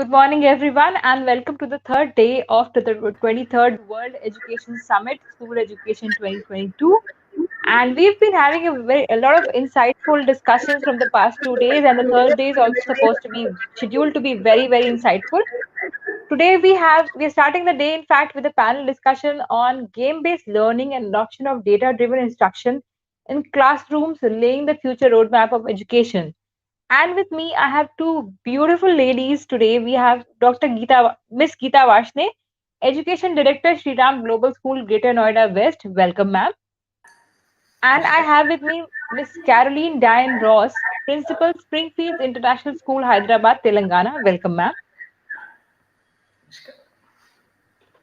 Good morning, everyone, and welcome to the third day of the 23rd World Education Summit, School Education 2022. And we've been having a lot of insightful discussions from the past 2 days, and the third day is also supposed to be scheduled to be very insightful. Today we are starting the day, in fact, with a panel discussion on game-based learning and adoption of data-driven instruction in classrooms, laying the future roadmap of education. And with me, I have two beautiful ladies today. We have Miss Geeta Vashne, Education Director, Shriram Global School, Greater Noida West. Welcome, ma'am. And I have with me Miss Caroline Diane Ross, Principal, Springfield International School, Hyderabad, Telangana. Welcome, ma'am.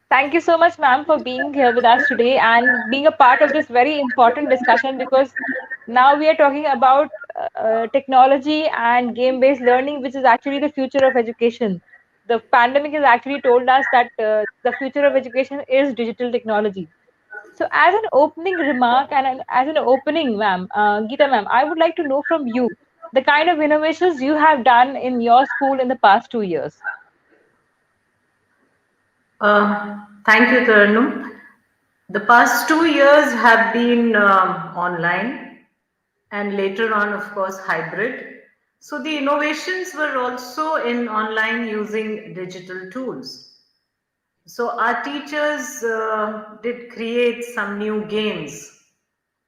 Thank you so much, ma'am, for being here with us today and being a part of this very important discussion because now we are talking about technology and game-based learning, which is actually the future of education. The pandemic has actually told us that the future of education is digital technology. So, as an opening remark and as an opening, ma'am, Geeta, ma'am, I would like to know from you the kind of innovations you have done in your school in the past 2 years. Thank you, Tarnum. The past 2 years have been online and later on, of course, hybrid. So the innovations were also in online using digital tools. So our teachers did create some new games.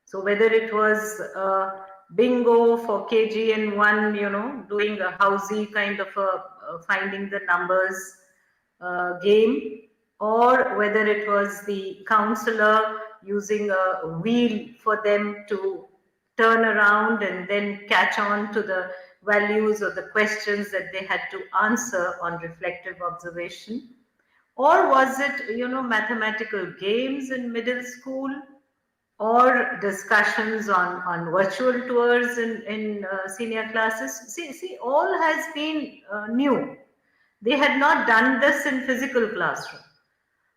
So whether it was bingo for KG and one, doing a housey kind of finding the numbers game, or whether it was the counselor using a wheel for them to turn around and then catch on to the values or the questions that they had to answer on reflective observation. Or was it, mathematical games in middle school, or discussions on virtual tours in senior classes? See, all has been new. They had not done this in physical classroom.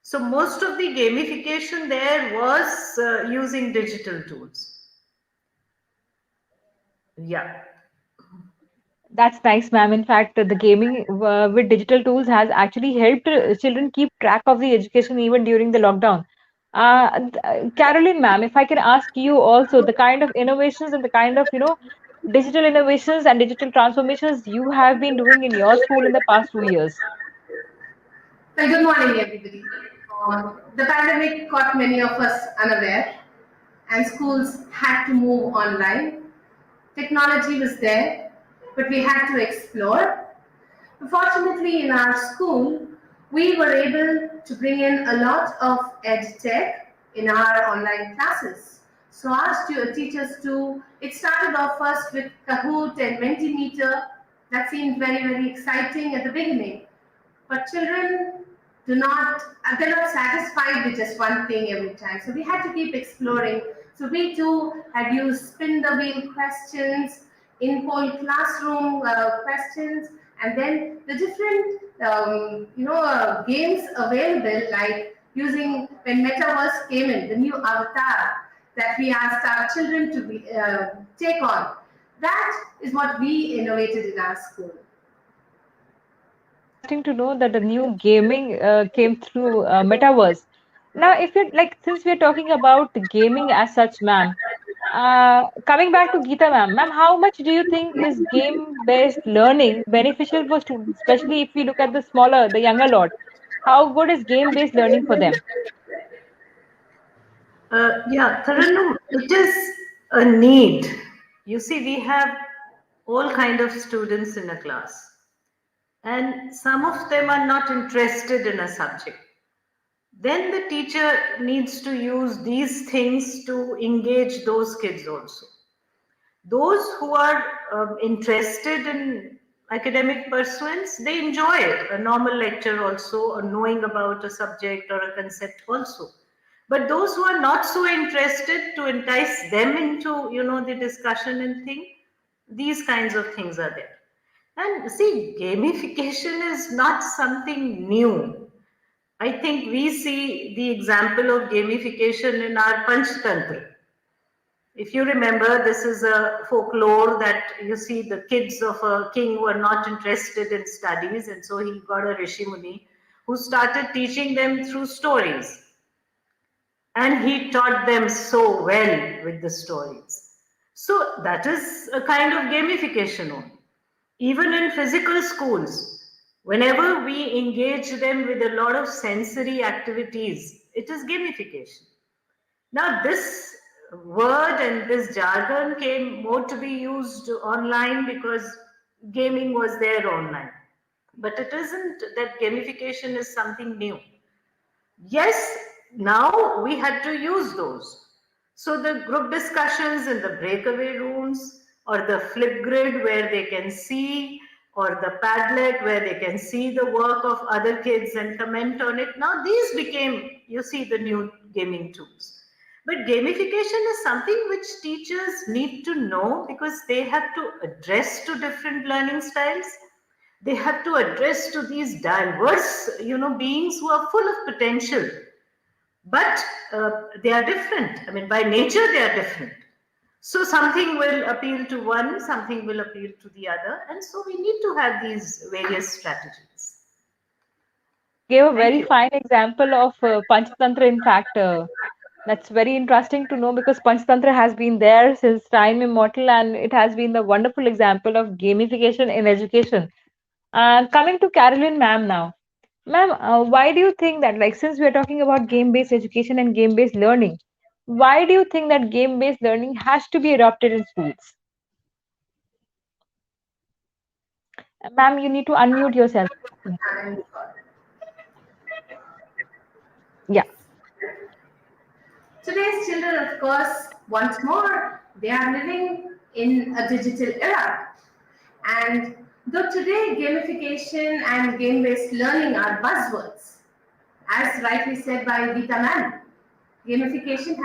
So most of the gamification there was using digital tools. Yeah. That's nice, ma'am. In fact, the gaming with digital tools has actually helped children keep track of the education even during the lockdown. Caroline, ma'am, if I can ask you also the kind of innovations and the kind of, digital innovations and digital transformations you have been doing in your school in the past 2 years. Well, good morning, everybody. The pandemic caught many of us unaware, and schools had to move online. Technology was there, but we had to explore. Fortunately, in our school, we were able to bring in a lot of EdTech in our online classes. So our teachers too, it started off first with Kahoot and Mentimeter. That seemed very exciting at the beginning. But children they're not satisfied with just one thing every time. So we had to keep exploring. So we too had used spin the wheel questions, in poll classroom questions, and then the different games available, like using when metaverse came in, the new avatar that we asked our children to take on. That is what we innovated in our school. Interesting to know that the new gaming came through metaverse. Now, if you're like, since we're talking about gaming as such, ma'am, coming back to Geeta, ma'am, how much do you think is game-based learning beneficial for students, especially if we look at the younger lot? How good is game-based learning for them? Yeah, Taranum, it is a need. You see, we have all kind of students in a class, and some of them are not interested in a subject. Then the teacher needs to use these things to engage those kids also. Those who are interested in academic pursuance, they enjoy it, a normal lecture also, or knowing about a subject or a concept also. But those who are not so interested, to entice them into, the discussion and thing, these kinds of things are there. And see, gamification is not something new. I think we see the example of gamification in our Panchtantra. If you remember, this is a folklore that you see the kids of a king were not interested in studies, and so he got a Rishi Muni who started teaching them through stories. And he taught them so well with the stories. So that is a kind of gamification only. Even in physical schools, whenever we engage them with a lot of sensory activities, it is gamification. Now, this word and this jargon came more to be used online because gaming was there online. But it isn't that gamification is something new. Yes, now we had to use those. So the group discussions in the breakaway rooms, or the flip grid where they can see, or the Padlet where they can see the work of other kids and comment on it. Now these became, you see, the new gaming tools. But gamification is something which teachers need to know because they have to address to different learning styles. They have to address to these diverse, beings who are full of potential, but they are different. I mean, by nature, they are different. So something will appeal to one, something will appeal to the other, and so we need to have these various strategies. Gave a Thank very you. fine example of Panchatantra. In fact, that's very interesting to know because Panchatantra has been there since time immortal and it has been a wonderful example of gamification in education. And coming to Carolyn ma'am now. Ma'am, why do you think that, like, since we are talking about game-based education and game-based learning, why do you think that game-based learning has to be adopted in schools? Ma'am, you need to unmute yourself. And Yeah. today's children, of course, once more, they are living in a digital era. And though today gamification and game-based learning are buzzwords, as rightly said by Vita ma'am, gamification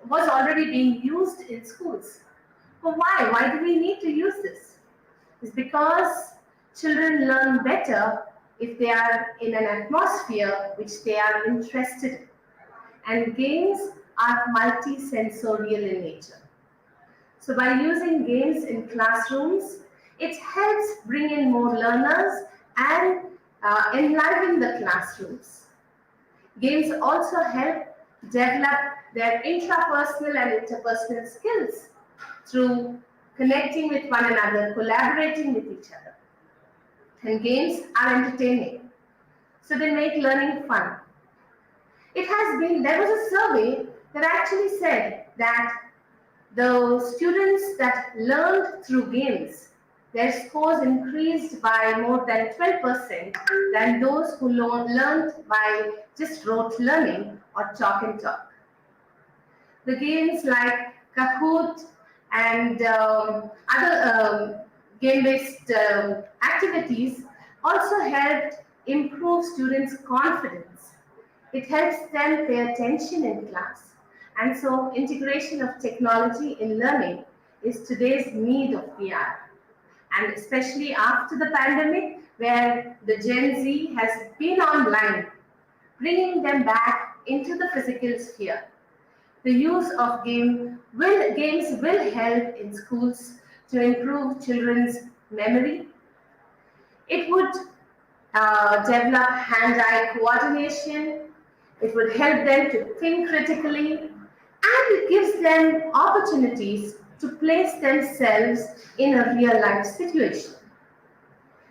was already being used in schools. But why? Why do we need to use this? It's because children learn better if they are in an atmosphere which they are interested in. And games are multi-sensorial in nature. So by using games in classrooms, it helps bring in more learners and enliven the classrooms. Games also help develop their intrapersonal and interpersonal skills through connecting with one another, collaborating with each other. And games are entertaining, so they make learning fun. There was a survey that actually said that the students that learned through games, their scores increased by more than 12% than those who learned by just rote learning or chalk and talk. The games like Kahoot and other game-based activities also helped improve students' confidence. It helps them pay attention in class. And so integration of technology in learning is today's need of the hour. And especially after the pandemic, where the Gen Z has been online, bringing them back into the physical sphere. The use of games will help in schools to improve children's memory. It would develop hand-eye coordination. It would help them to think critically, and it gives them opportunities to place themselves in a real-life situation.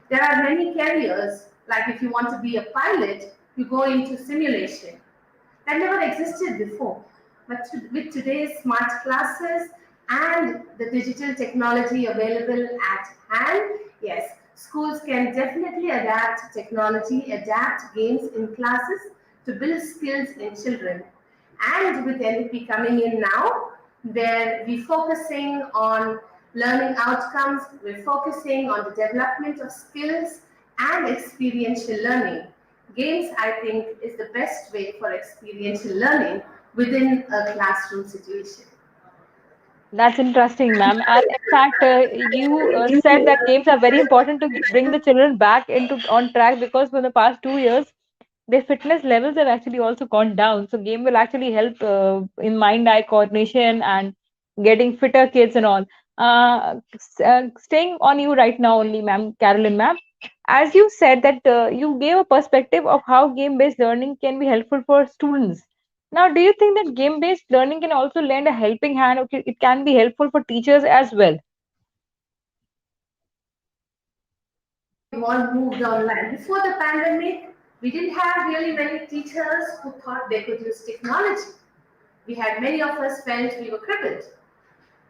There are many careers, like if you want to be a pilot, you go into simulation. That never existed before. But with today's smart classes and the digital technology available at hand, yes, schools can definitely adapt technology, adapt games in classes to build skills in children. And with NLP coming in now, where we're focusing on learning outcomes, we're focusing on the development of skills and experiential learning. Games, I think, is the best way for experiential learning within a classroom situation. That's interesting, ma'am. And in fact, you said that games are very important to bring the children back into on track because for the past 2 years, their fitness levels have actually also gone down. So game will actually help in mind-eye coordination and getting fitter kids and all. Staying on you right now only, ma'am, Carolyn, ma'am. As you said that you gave a perspective of how game-based learning can be helpful for students. Now, do you think that game-based learning can also lend a helping hand, or it can be helpful for teachers as well? We've all moved online. Before the pandemic, we didn't have really many teachers who thought they could use technology. We had many of us felt we were crippled.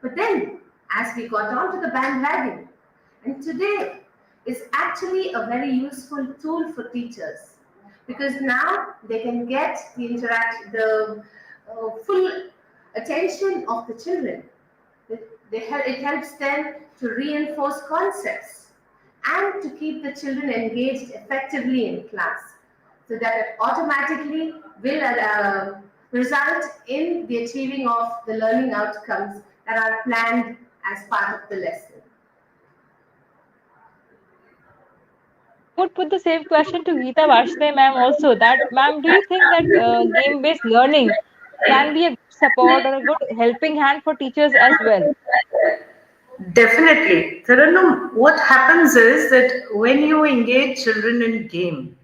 But then, as we got onto the bandwagon, and today is actually a very useful tool for teachers because now they can get the full attention of the children. It helps them to reinforce concepts and to keep the children engaged effectively in class. So that it automatically will result in the achieving of the learning outcomes that are planned as part of the lesson. I would put the same question to Geeta Varshney, ma'am, also. That, ma'am, do you think that game-based learning can be a good support or a good helping hand for teachers as well? Definitely. Taranum, what happens is that when you engage children in game,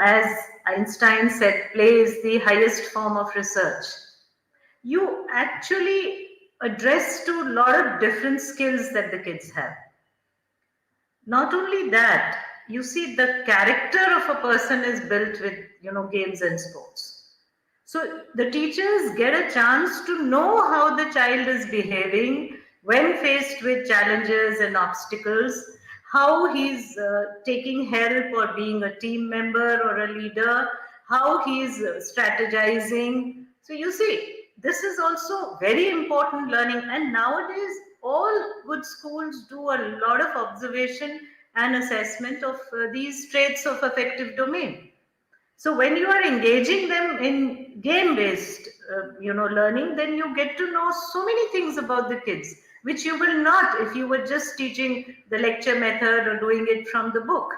as Einstein said, play is the highest form of research. You actually address to a lot of different skills that the kids have. Not only that, you see the character of a person is built with, games and sports. So the teachers get a chance to know how the child is behaving when faced with challenges and obstacles, how he's taking help or being a team member or a leader, how he's strategizing. So you see, this is also very important learning. And nowadays, all good schools do a lot of observation and assessment of these traits of affective domain. So when you are engaging them in game-based, learning, then you get to know so many things about the kids, which you will not if you were just teaching the lecture method or doing it from the book.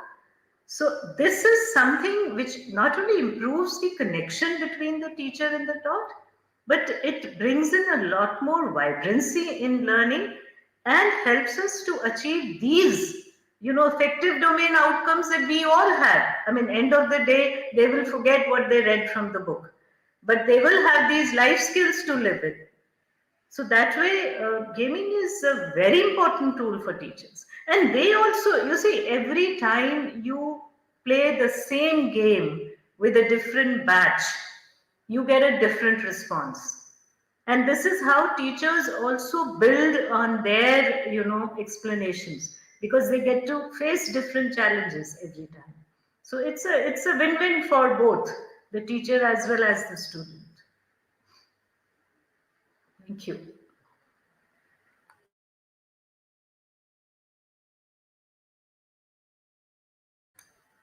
So this is something which not only improves the connection between the teacher and the taught, but it brings in a lot more vibrancy in learning and helps us to achieve these, effective domain outcomes that we all had. I mean, end of the day, they will forget what they read from the book, but they will have these life skills to live with. So that way, gaming is a very important tool for teachers. And they also, you see, every time you play the same game with a different batch, you get a different response. And this is how teachers also build on their, explanations because they get to face different challenges every time. So it's a win-win for both the teacher as well as the student. Thank you.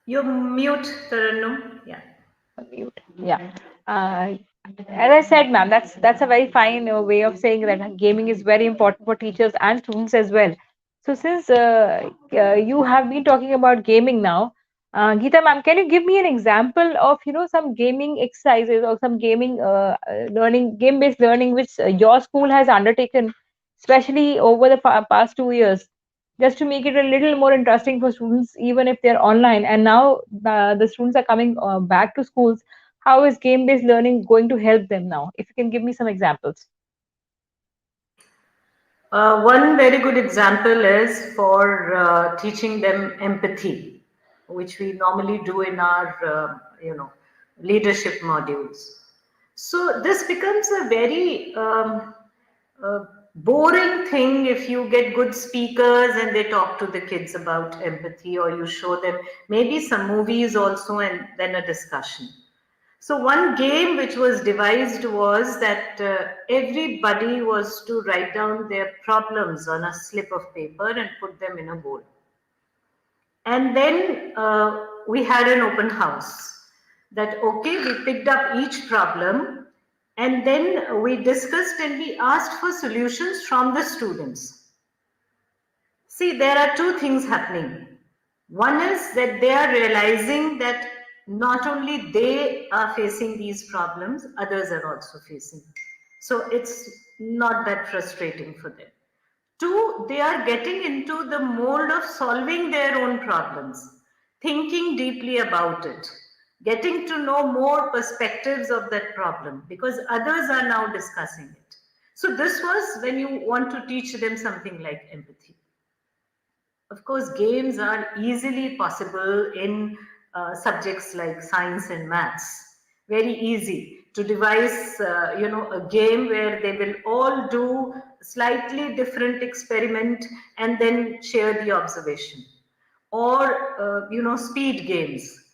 You're mute, Tarannum. Yeah. Mute. Yeah. Uh, as I said, ma'am, that's a very fine way of saying that gaming is very important for teachers and students as well. So since you have been talking about gaming now, Geeta ma'am, can you give me an example of some gaming exercises or some gaming game-based learning which your school has undertaken, especially over the past 2 years, just to make it a little more interesting for students, even if they're online. And now the students are coming back to schools. How is game-based learning going to help them now? If you can give me some examples. One very good example is for teaching them empathy, which we normally do in our, leadership modules. So this becomes a very boring thing if you get good speakers and they talk to the kids about empathy, or you show them maybe some movies also and then a discussion. So one game which was devised was that everybody was to write down their problems on a slip of paper and put them in a bowl. And then we had an open house that, okay, we picked up each problem and then we discussed and we asked for solutions from the students. See, there are two things happening. One is that they are realizing that not only they are facing these problems, others are also facing. So it's not that frustrating for them. Two, they are getting into the mold of solving their own problems, thinking deeply about it, getting to know more perspectives of that problem because others are now discussing it. So, this was when you want to teach them something like empathy. Of course, games are easily possible in subjects like science and maths. Very easy to devise, a game where they will all do slightly different experiment and then share the observation. Or, speed games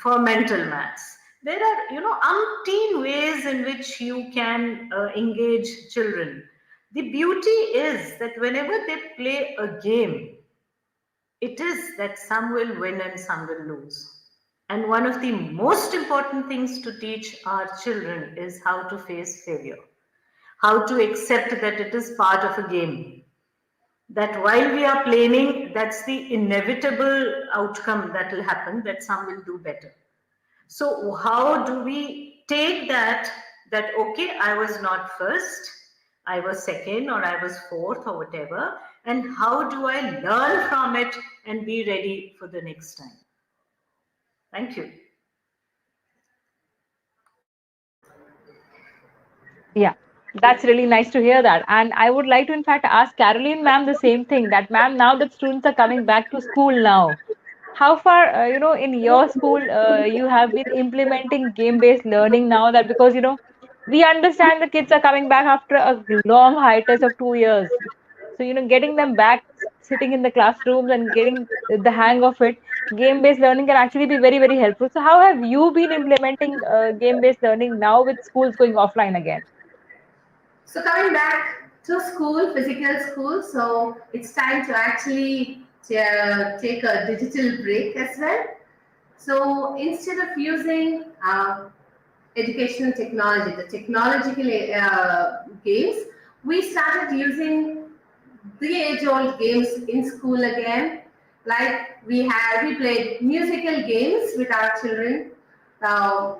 for mental maths. There are, umpteen ways in which you can engage children. The beauty is that whenever they play a game, it is that some will win and some will lose. And one of the most important things to teach our children is how to face failure, how to accept that it is part of a game. That while we are playing, that's the inevitable outcome that will happen, that some will do better. So, how do we take that? That okay, I was not first, I was second, or I was fourth, or whatever, and how do I learn from it and be ready for the next time? Thank you. Yeah, that's really nice to hear that. And I would like to, in fact, ask Caroline ma'am the same thing that, ma'am, now that students are coming back to school now, how far, in your school, you have been implementing game-based learning now that because, we understand the kids are coming back after a long hiatus of 2 years. So, getting them back sitting in the classrooms and getting the hang of it, game-based learning can actually be very, very helpful. So, how have you been implementing game-based learning now with schools going offline again? So coming back to school, physical school, so it's time to actually take a digital break as well. So instead of using educational technology, the technological games, we started using the age-old games in school again. Like we played musical games with our children. Uh,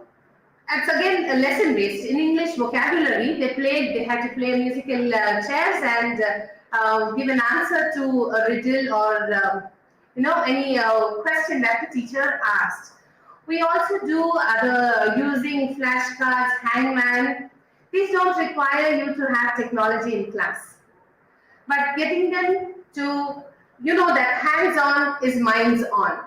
it's again a lesson based in English vocabulary. They had to play musical chairs and give an answer to a riddle or any question that the teacher asked. We also do other using flashcards, hangman. These don't require you to have technology in class, but getting them to that hands on is minds on.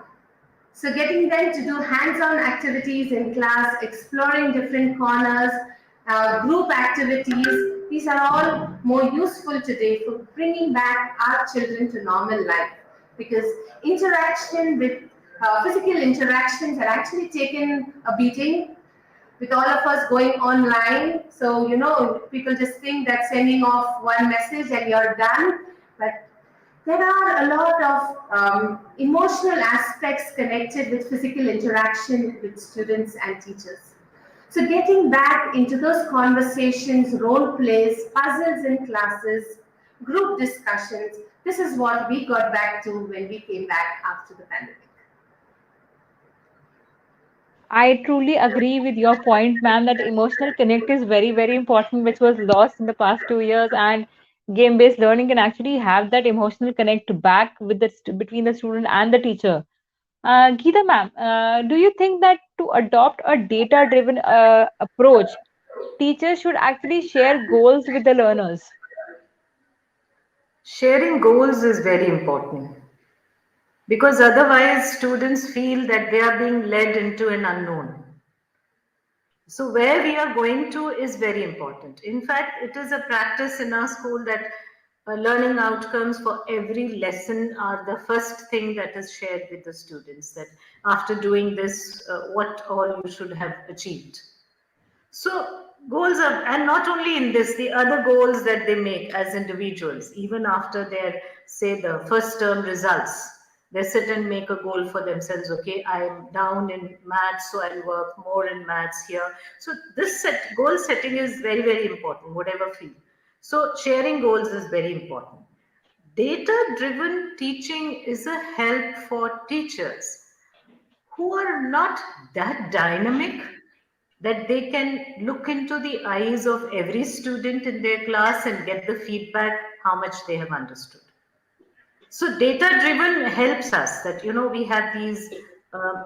So getting them to do hands-on activities in class, exploring different corners, group activities, these are all more useful today for bringing back our children to normal life. Because interaction with physical interactions are actually taken a beating with all of us going online. So, people just think that sending off one message and you're done. But there are a lot of emotional aspects connected with physical interaction with students and teachers. So, getting back into those conversations, role plays, puzzles in classes, group discussions, this is what we got back to when we came back after the pandemic. I truly agree with your point, ma'am, that emotional connect is very, very important, which was lost in the past 2 years. And game-based learning can actually have that emotional connect back with between the student and the teacher. Geeta, ma'am, do you think that to adopt a data-driven approach, teachers should actually share goals with the learners? Sharing goals is very important because otherwise students feel that they are being led into an unknown. So, where we are going to is very important. In fact, it is a practice in our school that learning outcomes for every lesson are the first thing that is shared with the students. That after doing this, what all you should have achieved. So goals are, and not only in this, the other goals that they make as individuals, even after their, say, the first term results, they sit and make a goal for themselves. Okay, I'm down in maths, so I'll work more in maths here. So this goal setting is very, very important, whatever field. So sharing goals is very important. Data driven teaching is a help for teachers who are not that dynamic that they can look into the eyes of every student in their class and get the feedback how much they have understood. So data driven helps us that, we have these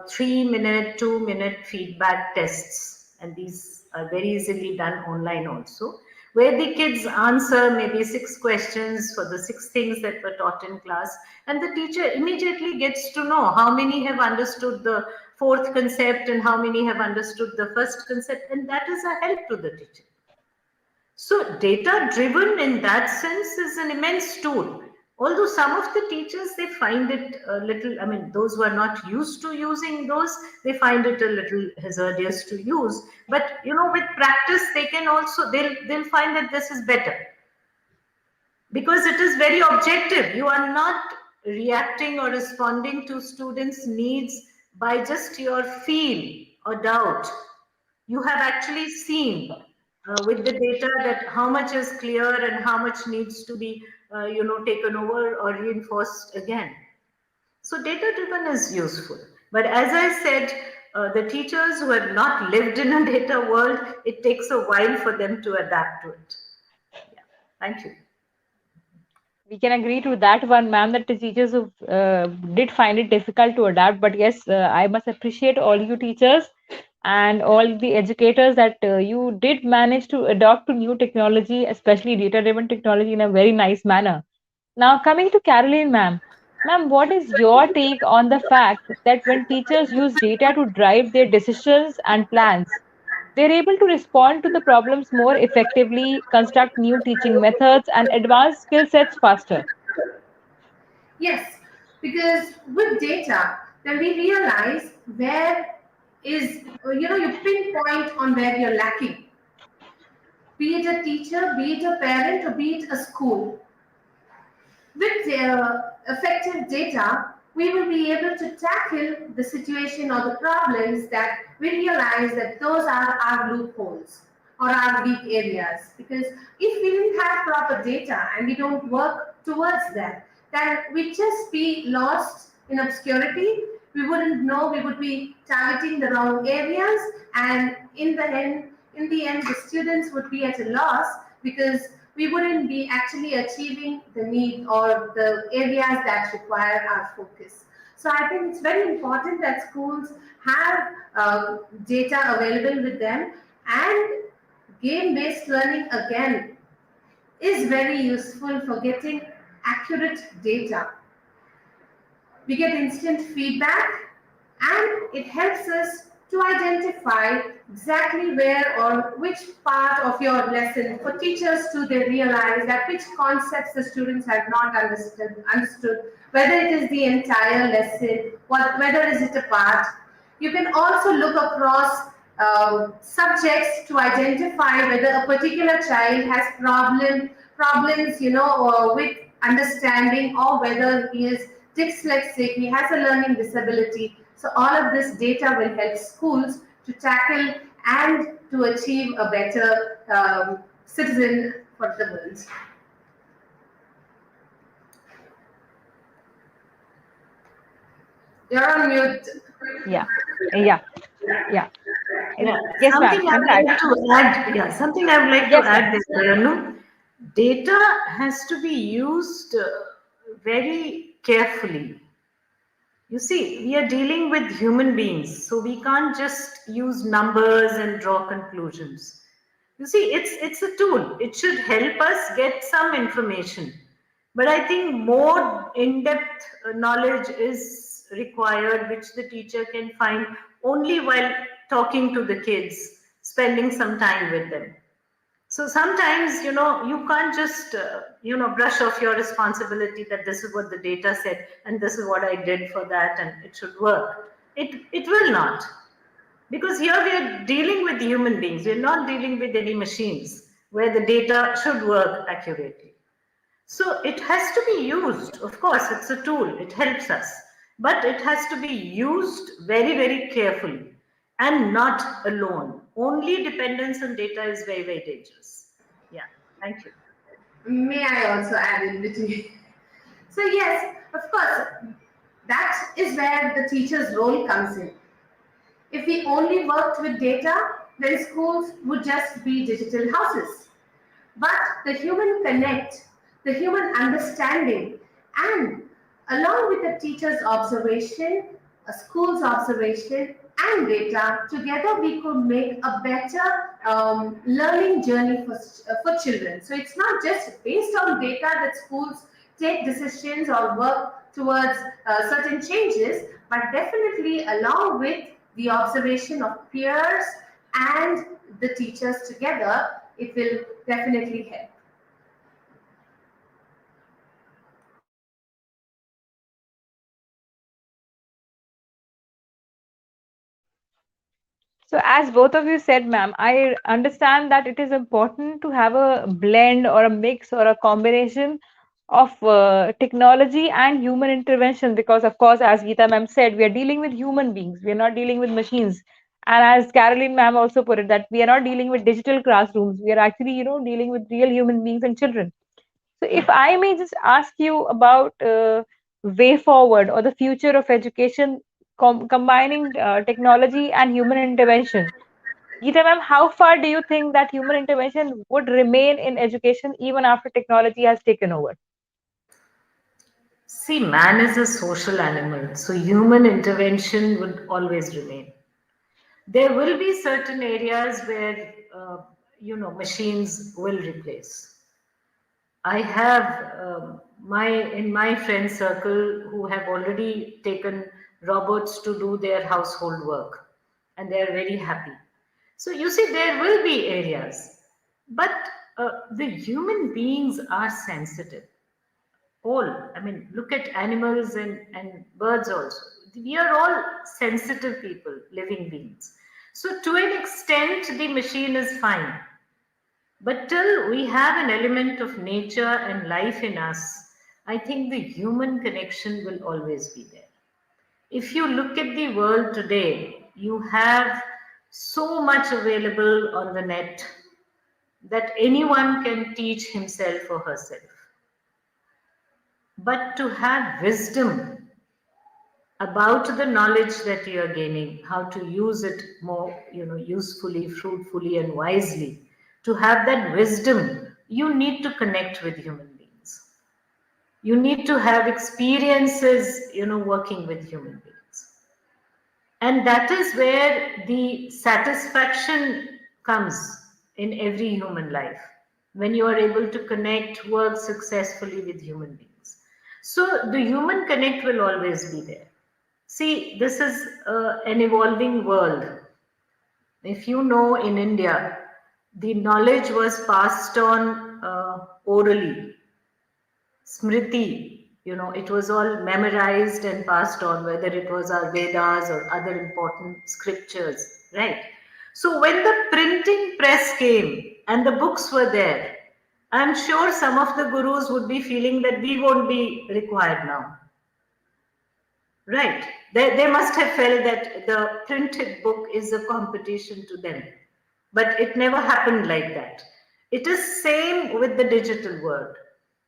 3 minute, 2 minute feedback tests, and these are very easily done online also, where the kids answer maybe 6 questions for the 6 things that were taught in class, and the teacher immediately gets to know how many have understood the fourth concept and how many have understood the first concept, and that is a help to the teacher. So data driven in that sense is an immense tool. Although some of the teachers, they find it a little, I mean, those who are not used to using those, they find it a little hazardous to use. But, with practice, they can also, they'll find that this is better. Because it is very objective. You are not reacting or responding to students' needs by just your feel or doubt. You have actually seen with the data that how much is clear and how much needs to be taken over or reinforced again. So data driven is useful, but as I said, the teachers who have not lived in a data world, it takes a while for them to adapt to it. Yeah. Thank you. We can agree to that one, ma'am, that the teachers who did find it difficult to adapt. But yes, I must appreciate all you teachers and all the educators that you did manage to adopt to new technology, especially data-driven technology, in a very nice manner. Now, coming to Caroline, ma'am, what is your take on the fact that when teachers use data to drive their decisions and plans, they're able to respond to the problems more effectively, construct new teaching methods, and advance skill sets faster? Yes, because with data, then we realize where is, you pinpoint on where you're lacking. Be it a teacher, be it a parent, or be it a school. With effective data, we will be able to tackle the situation or the problems that we realize that those are our loopholes or our weak areas. Because if we didn't have proper data and we don't work towards that, then we'd just be lost in obscurity. We wouldn't know, we would be targeting the wrong areas, and in the end, the students would be at a loss because we wouldn't be actually achieving the need or the areas that require our focus. So I think it's very important that schools have data available with them, and game-based learning again is very useful for getting accurate data. We get instant feedback, and it helps us to identify exactly where or which part of your lesson for teachers to they realize that which concepts the students have not understood, whether it is the entire lesson, whether is it a part. You can also look across subjects to identify whether a particular child has problems, with understanding, or whether he is dyslexic, he has a learning disability. So all of this data will help schools to tackle and to achieve a better citizen for the world. You're on mute. Yeah, yeah, yeah. Yeah, Yes, ma'am. something I In would fact, like to add. Yeah, something I would like to yes, ma'am. add there, Ranu. Data has to be used very carefully. You see, we are dealing with human beings, so we can't just use numbers and draw conclusions. You see, it's a tool. It should help us get some information. But I think more in-depth knowledge is required, which the teacher can find only while talking to the kids, spending some time with them. So sometimes, you can't just, brush off your responsibility that this is what the data said and this is what I did for that and it should work. It will not. Because here we are dealing with human beings. We're not dealing with any machines where the data should work accurately. So it has to be used. Of course, it's a tool. It helps us. But it has to be used very, very carefully and not alone. Only dependence on data is very, very dangerous. Yeah. Thank you. May I also add in between? So yes, of course, that is where the teacher's role comes in. If we only worked with data, then schools would just be digital houses. But the human connect, the human understanding, and along with the teacher's observation, a school's observation, and data, together we could make a better learning journey for children. So it's not just based on data that schools take decisions or work towards certain changes, but definitely along with the observation of peers and the teachers together, it will definitely help. So, as both of you said, ma'am, I understand that it is important to have a blend or a mix or a combination of technology and human intervention because, of course, as Geeta ma'am said, we are dealing with human beings, we are not dealing with machines. And as Caroline ma'am also put it, that we are not dealing with digital classrooms, we are actually, dealing with real human beings and children. So, if I may just ask you about way forward or the future of education combining technology and human intervention. Geeta ma'am, how far do you think that human intervention would remain in education even after technology has taken over? See, man is a social animal, so human intervention would always remain. There will be certain areas where, machines will replace. I have my in my friend circle who have already taken robots to do their household work, and they are very happy. So you see, there will be areas, but the human beings are sensitive. All, I mean, look at animals and birds also. We are all sensitive people, living beings. So to an extent, the machine is fine, but till we have an element of nature and life in us, I think the human connection will always be there. If you look at the world today, you have so much available on the net that anyone can teach himself or herself. But to have wisdom about the knowledge that you are gaining, how to use it more, usefully, fruitfully, and wisely. To have that wisdom, you need to connect with human beings. You need to have experiences, working with human beings. And that is where the satisfaction comes in every human life, when you are able to connect, work successfully with human beings. So the human connect will always be there. See, this is an evolving world. If you know, in India, the knowledge was passed on orally. Smriti, it was all memorized and passed on, whether it was our Vedas or other important scriptures, right? So when the printing press came and the books were there, I'm sure some of the gurus would be feeling that we won't be required now. Right. They must have felt that the printed book is a competition to them. But it never happened like that. It is same with the digital world.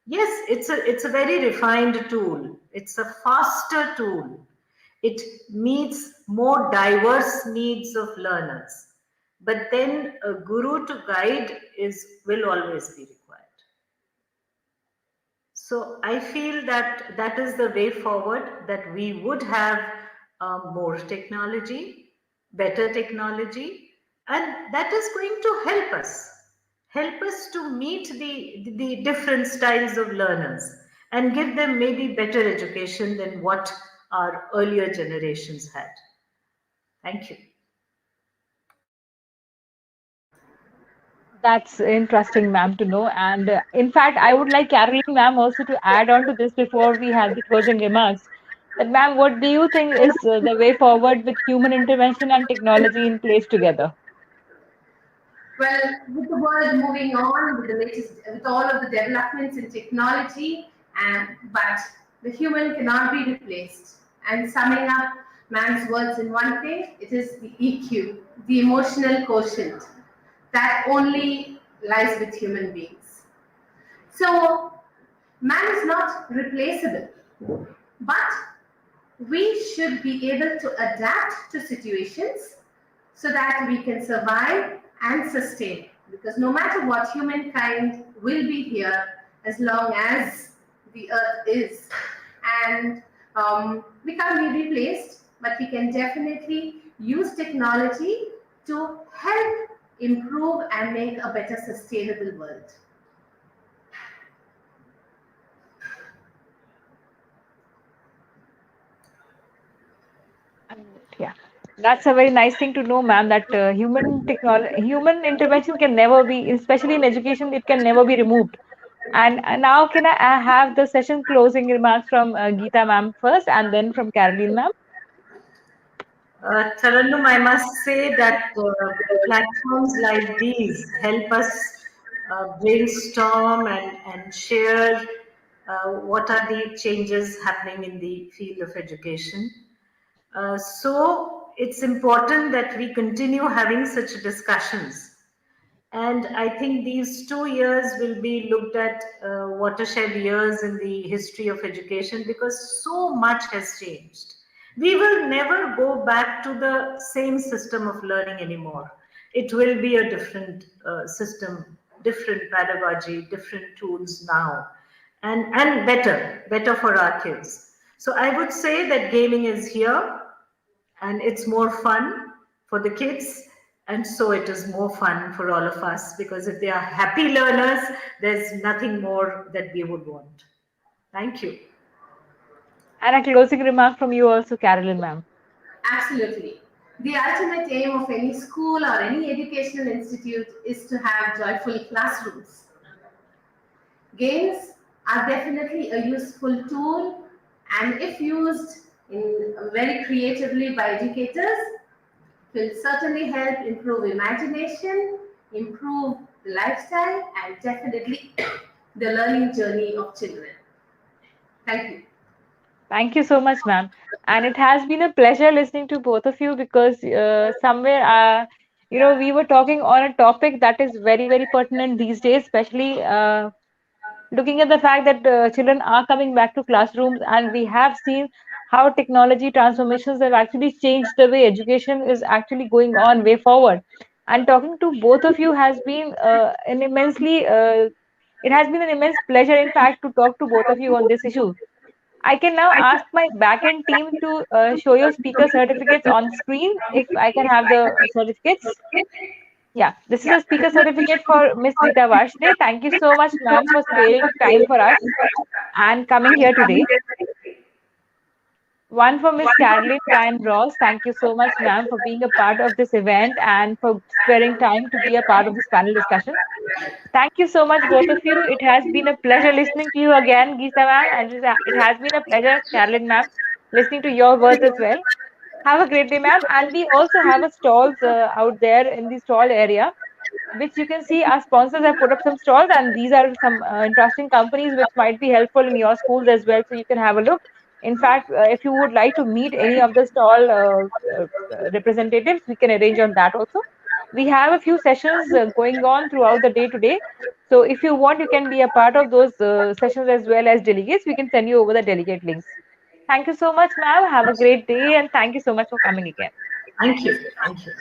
Yes, it's a very refined tool. It's a faster tool. It meets more diverse needs of learners. But then a guru to guide will always be required. So I feel that that is the way forward, that we would have more technology, better technology, and that is going to help us to meet the different styles of learners and give them maybe better education than what our earlier generations had. Thank you. That's interesting, ma'am, to know. And in fact, I would like Caroline, ma'am, also to add on to this before we have the closing remarks. That, ma'am, what do you think is the way forward with human intervention and technology in place together? Well, with the world moving on, with the latest, with all of the developments in technology, but the human cannot be replaced. And summing up man's words in one thing, it is the EQ, the emotional quotient, that only lies with human beings. So man is not replaceable, but We should be able to adapt to situations so that we can survive and sustain. Because no matter what, humankind will be here as long as the earth is. And we can't be replaced, but we can definitely use technology to help improve and make a better sustainable world. Yeah, that's a very nice thing to know, ma'am, that human intervention can never be, especially in education, it can never be removed. And now, can I have the session closing remarks from Geeta ma'am first, and then from Caroline ma'am? Tarannum, I must say that platforms like these help us brainstorm and share what are the changes happening in the field of education. So it's important that we continue having such discussions. And I think these 2 years will be looked at watershed years in the history of education because so much has changed. We will never go back to the same system of learning anymore. It will be a different system, different pedagogy, different tools now, and better for our kids. So I would say that gaming is here and it's more fun for the kids, and so it is more fun for all of us because if they are happy learners, there's nothing more that we would want. Thank you. And a closing remark from you also, Caroline ma'am. Absolutely. The ultimate aim of any school or any educational institute is to have joyful classrooms. Games are definitely a useful tool, and if used very creatively by educators, will certainly help improve imagination, improve the lifestyle, and definitely the learning journey of children. Thank you. Thank you so much, ma'am. And it has been a pleasure listening to both of you because somewhere, we were talking on a topic that is very, very pertinent these days, especially looking at the fact that children are coming back to classrooms, and we have seen how technology transformations have actually changed the way education is actually going on way forward. And talking to both of you has been it has been an immense pleasure, in fact, to talk to both of you on this issue. I can now ask my backend team to show your speaker certificates on screen, if I can have the certificates. Yeah, this is a speaker certificate for Miss Geeta Varshney. Thank you so much, ma'am, for sparing time for us and coming here today. One for Miss Caroline Ryan Ross. Thank you so much, ma'am, for being a part of this event and for sparing time to be a part of this panel discussion. Thank you so much, both of you. It has been a pleasure listening to you again, Geeta ma'am, and it has been a pleasure, Caroline ma'am, listening to your words as well. Have a great day, ma'am. And we also have a stalls out there in the stall area, which you can see our sponsors have put up some stalls, and these are some interesting companies which might be helpful in your schools as well, so you can have a look. In fact, if you would like to meet any of the stall representatives, we can arrange on that also. We have a few sessions going on throughout the day today, so if you want, you can be a part of those sessions as well as delegates. We can send you over the delegate links. Thank you so much, ma'am. Have a great day, and thank you so much for coming again. Thank you. Thank you.